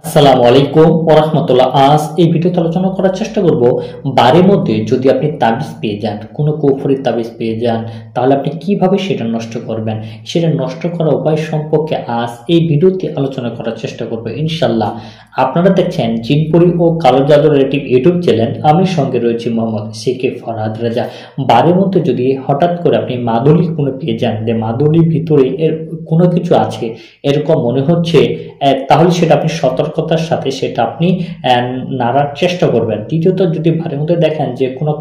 আসসালামু আলাইকুম ওয়া রাহমাতুল্লাহ। আজ এই ভিডিওতে আলোচনা করার চেষ্টা করব বাড়ির মধ্যে যদি আপনি তাবিজ পেয়ে যান, কোনো কুফরি তাবিজ পেয়ে যান, তাহলে আপনি কিভাবে সেটা নষ্ট করবেন, সেটা নষ্ট করার উপায় সম্পর্কে আজ এই ভিডিওতে আলোচনা করার চেষ্টা করব ইনশাআল্লাহ। আপনারা দেখছেন জিনপুরি ও কালো জাদু রিলেটিভ ইউটিউব চ্যানেল। আমি সঙ্গে রয়েছি মোহাম্মদ সিকে ফরহাদ রেজা। বাড়ির মধ্যে যদি হঠাৎ করে আপনি মাদুলি কোনো পেয়ে যান, যে মাদুলির ভিতরে এর কোনো কিছু আছে এরকম মনে হচ্ছে, তাহলে সেটা আপনি সতর্কতার সাথে সেটা আপনি নাড়ার চেষ্টা করবেন। দ্বিতীয়ত, যদি বাড়ির মধ্যে দেখেন যে কোনো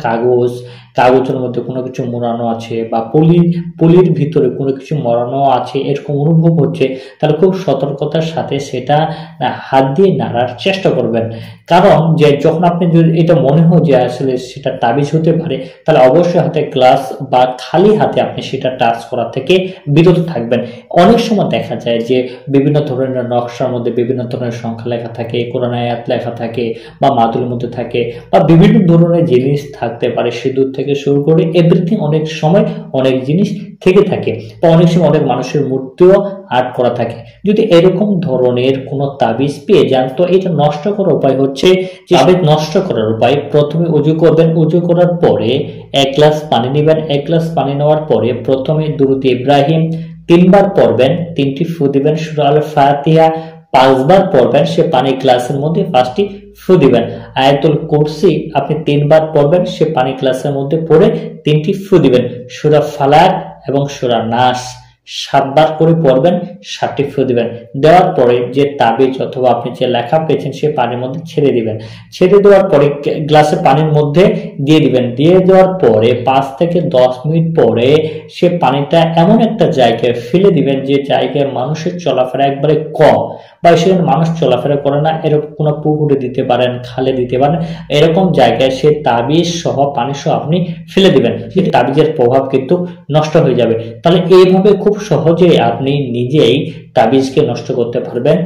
কাগজের মধ্যে কোনো কিছু মোড়ানো আছে বা পলির ভিতরে কোনো কিছু মোড়ানো আছে এরকম অনুভব হচ্ছে, তাহলে খুব সতর্কতার সাথে সেটা হাত দিয়ে নাড়ার চেষ্টা করবেন। কারণ যে যখন আপনি যদি এটা মনে হয় যে আসলে সেটা তাবিজ হতে পারে, তাহলে অবশ্যই হাতে গ্লাস বা খালি হাতে আপনি সেটা টাচ করা থেকে বিরত থাকবেন। অনেক সময় দেখা যায় যে বিভিন্ন ধরনের নকশার মধ্যে বিভিন্ন ধরনের সংখ্যা লেখা থাকে, কোরআন আয়াত লেখা থাকে বা মাদুলের মধ্যে থাকে বা বিভিন্ন ধরনের জিনিস থাকতে পারে, সিঁদুর থেকে শুরু করে এভরিথিং। অনেক সময় অনেক জিনিস থেকে থাকে বা অনেক সময় অনেক মানুষের মূর্তিও আর্ট করা থাকে। যদি এরকম ধরনের কোনো তাবিজ পেয়ে যান, তো এটা নষ্ট করার উপায় হচ্ছে, যে তাবিজ নষ্ট করার উপায়, প্রথমে উজু করবেন। উজু করার পরে 1 গ্লাস পানি নেবেন। 1 গ্লাস পানি নেওয়ার পরে প্রথমে দুরূদ ইব্রাহিম 3 বার পড়বেন, 3টি ফু দিবেন। সূরা আল ফাতিহা 5 বার পড়বেন, সে পানি গ্লাসের মধ্যে 5টি ফু দিবেন। আয়াতুল কুরসি আপনি 3 বার পড়বেন, সে পানি গ্লাসের মধ্যে পড়ে 3টি ফু দিবেন। সূরা ফালাক এবং সূরা নাস 7 বার করে পড়বেন, 7টি ফু দিবেন। দেওয়ার পরে যে তাবিজ অথবা আপনি যে লেখা পেয়েছেন সে পানির মধ্যে ছেড়ে দিবেন। ছেড়ে দেওয়ার পরে গ্লাসে পানির মধ্যে দিয়ে দিবেন। দিয়ে দেওয়ার পরে 5 থেকে 10 মিনিট পরে সে পানিটা এমন একটা জায়গায় ফেলে দিবেন যে জায়গায় মানুষের চলাফেরা একবারে কম, বা সেখানে মানুষ চলাফেরা করে না, এরকম কোনো পুকুরে দিতে পারেন, খালে দিতে পারেন। এরকম জায়গায় সে তাবিজ সহ পানি সহ আপনি ফেলে দিবেন, সেই তাবিজের প্রভাব কিন্তু নষ্ট হয়ে যাবে। তাহলে এইভাবে খুব সহজেই আপনি নিজেই তাবিজকে নষ্ট করতে পারবেন।